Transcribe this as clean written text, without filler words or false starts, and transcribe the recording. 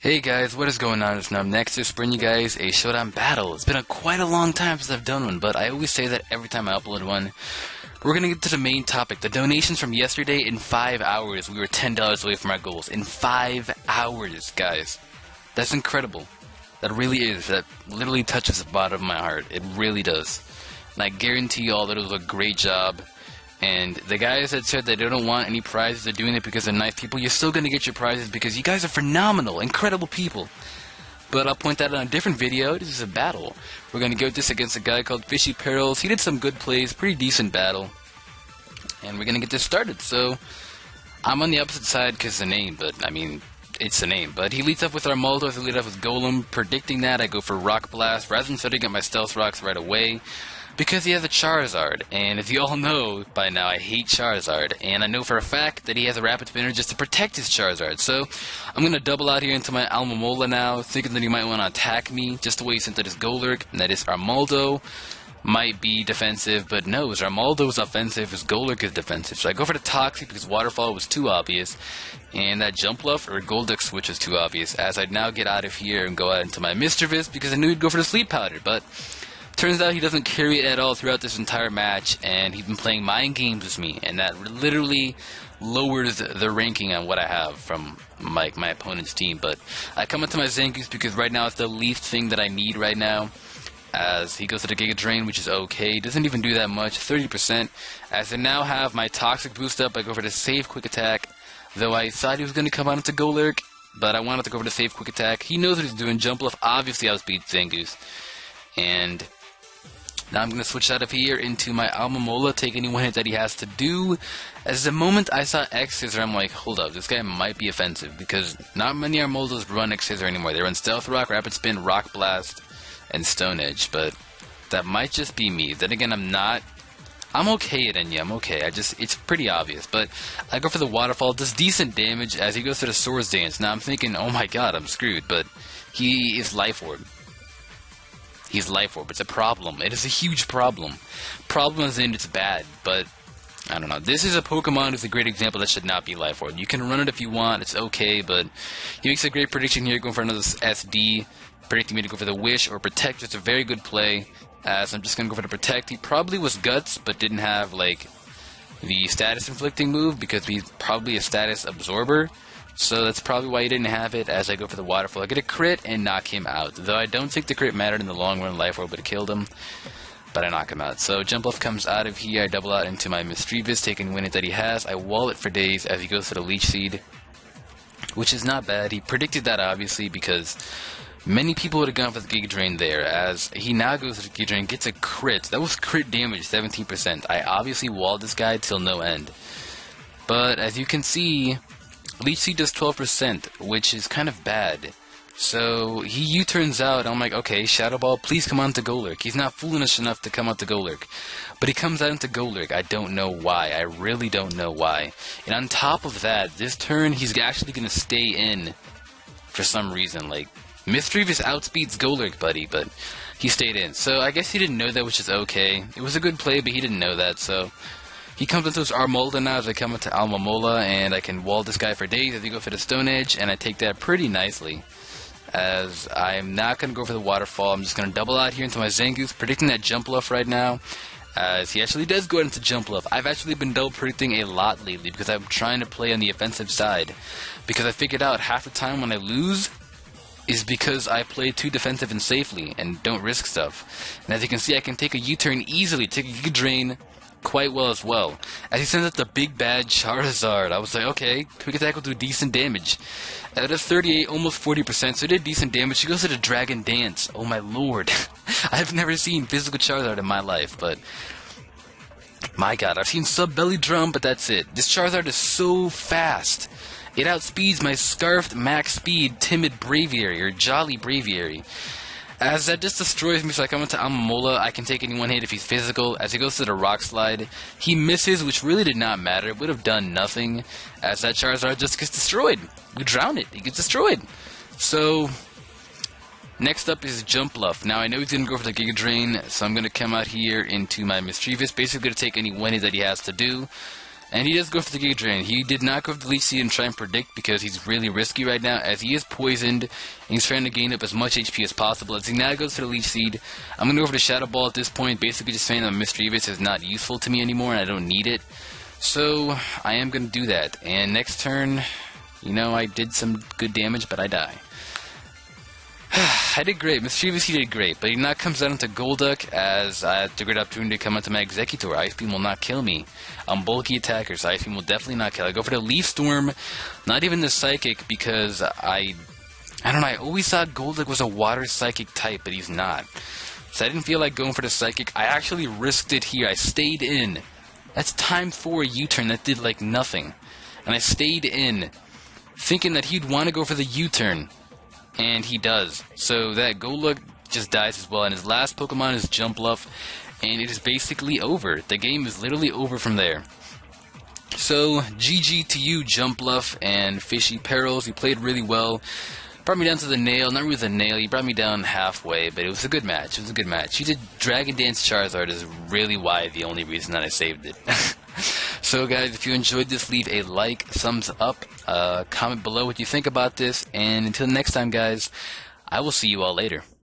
Hey guys, what is going on? It's NumbNexus bringing you guys a Showdown battle. It's been quite a long time since I've done one, but I always say that every time I upload one. We're going to get to the main topic. The donations from yesterday. In 5 hours, we were $10 away from our goals. In 5 hours, guys. That's incredible. That really is. That literally touches the bottom of my heart. It really does. And I guarantee you all that it was a great job. And the guys that said that they don't want any prizes, they're doing it because they're nice people, you're still going to get your prizes because you guys are phenomenal, incredible people. But I'll point that out in a different video. This is a battle. We're going to go this against a guy called Fishy Perils. He did some good plays, pretty decent battle. And we're going to get this started. So, I'm on the opposite side because the name, but I mean, it's the name. But he leads up with Armaldo, I lead up with Golem. Predicting that, I go for Rock Blast. Rather than starting to get my Stealth Rocks right away, because he has a Charizard, and if you all know by now, I hate Charizard, and I know for a fact that he has a Rapid Spinner just to protect his Charizard. So, I'm going to double out here into my Almamola now, thinking that he might want to attack me, just the way he sent that his Golurk, and that his Armaldo might be defensive, but no, his Armaldo is offensive, his Golurk is defensive. So I go for the Toxic because Waterfall was too obvious, and that Jumpluff or Golduck switch was too obvious, as I'd now get out of here and go out into my Mischievous because I knew he'd go for the Sleep Powder, but turns out he doesn't carry it at all throughout this entire match, and he's been playing mind games with me, and that literally lowers the ranking on what I have from my opponent's team. But I come into my Zangoose because right now it's the least thing that I need right now, as he goes to the Giga Drain, which is okay. Doesn't even do that much, 30%. As I now have my Toxic boost up, I go for the Safe Quick Attack, though I thought he was going to come out into Golurk, but I wanted to go for the Safe Quick Attack. He knows what he's doing. Jumpluff obviously outspeeds Zangoose. And now I'm going to switch out of here into my Almamola, take any one hit that he has to do. As the moment I saw X-Scissor, I'm like, hold up, this guy might be offensive, because not many Armaldos run X-Scissor anymore. They run Stealth Rock, Rapid Spin, Rock Blast, and Stone Edge, but that might just be me. Then again, I'm okay at Enya, I'm okay. It's pretty obvious, but I go for the Waterfall, does decent damage as he goes to the Swords Dance. Now I'm thinking, oh my god, I'm screwed, but he is Life Orb. He's Life Orb. It's a problem. It is a huge problem. Problem is in it's bad, but I don't know. This is a Pokemon who's a great example that should not be Life Orb. You can run it if you want. It's okay, but he makes a great prediction here, going for another SD, predicting me to go for the Wish or Protect. It's a very good play, as I'm just going to go for the Protect. He probably was Guts, but didn't have, like, the Status Inflicting move, because he's probably a Status Absorber. So that's probably why he didn't have it. As I go for the Waterfall, I get a crit and knock him out. Though I don't think the crit mattered in the long run. Life Orb would have killed him, but I knock him out. So Jumpluff comes out of here. I double out into my Mischievous, taking win it that he has. I wall it for days as he goes for the Leech Seed, which is not bad. He predicted that obviously, because many people would have gone for the Giga Drain there, as he now goes to the Giga Drain, gets a crit. That was crit damage, 17%. I obviously walled this guy till no end. But as you can see, Leech Seed does 12%, which is kind of bad. So he U-turns out, I'm like, okay, Shadow Ball, please come on to Golurk. He's not foolish enough to come out to Golurk. But he comes out into Golurk. I don't know why. I really don't know why. And on top of that, this turn, he's actually going to stay in for some reason. Like, Mischievous outspeeds Golurk, buddy, but he stayed in. So I guess he didn't know that, which is okay. It was a good play, but he didn't know that, so he comes into his Armaldo now as I come into Almamola, and I can wall this guy for days as he go for the Stone Edge, and I take that pretty nicely. As I'm not going to go for the Waterfall, I'm just going to double out here into my Zangoose, predicting that Jumpluff right now, as he actually does go into Jumpluff. I've actually been double predicting a lot lately, because I'm trying to play on the offensive side. Because I figured out half the time when I lose is because I play too defensive and safely, and don't risk stuff. And as you can see, I can take a U-turn easily, take a Giga Drain quite well as well. As he sends out the big bad Charizard, I was like, okay, Quick Attack will do decent damage. That is 38, almost 40%, so it did decent damage. She goes to the Dragon Dance. Oh my lord. I've never seen physical Charizard in my life, but my god, I've seen Sub-Belly Drum, but that's it. This Charizard is so fast. It outspeeds my Scarfed Max Speed Timid Braviary, or Jolly Braviary. As that just destroys me, so I come into Almamola, I can take any one hit if he's physical. As he goes to the Rock Slide, he misses, which really did not matter. It would have done nothing, as that Charizard just gets destroyed. We drown it. He gets destroyed. So, next up is Jumpluff. Now, I know he's going to go for the Giga Drain, so I'm going to come out here into my Mischievous, basically going to take any one hit that he has to do. And he does go for the Giga Drain. He did not go for the Leech Seed and try and predict because he's really risky right now, as he is poisoned, and he's trying to gain up as much HP as possible. As he now goes for the Leech Seed, I'm going to go for the Shadow Ball at this point, basically just saying that Mischievous is not useful to me anymore and I don't need it. So, I am going to do that. And next turn, you know, I did some good damage, but I die. I did great. Mischievous, he did great, but he now comes down into Golduck as I have the great opportunity to come onto my Executor. Ice Beam will not kill me. I'm bulky attacker, so Ice Beam will definitely not kill. I go for the Leaf Storm, not even the Psychic, because I don't know, I always thought Golduck was a Water Psychic type, but he's not. So I didn't feel like going for the Psychic. I actually risked it here. I stayed in. That's time 4 U-turn. That did like nothing. And I stayed in, thinking that he'd want to go for the U-turn. And he does. So that Golduck just dies as well. And his last Pokemon is Jumpluff. And it is basically over. The game is literally over from there. So, GG to you, Jumpluff and Fishy Perils. You played really well. Brought me down to the nail. Not really the nail. You brought me down halfway. But it was a good match. It was a good match. You did Dragon Dance Charizard is really why the only reason that I saved it. So guys, if you enjoyed this, leave a like, thumbs up, comment below what you think about this, and until next time guys, I will see you all later.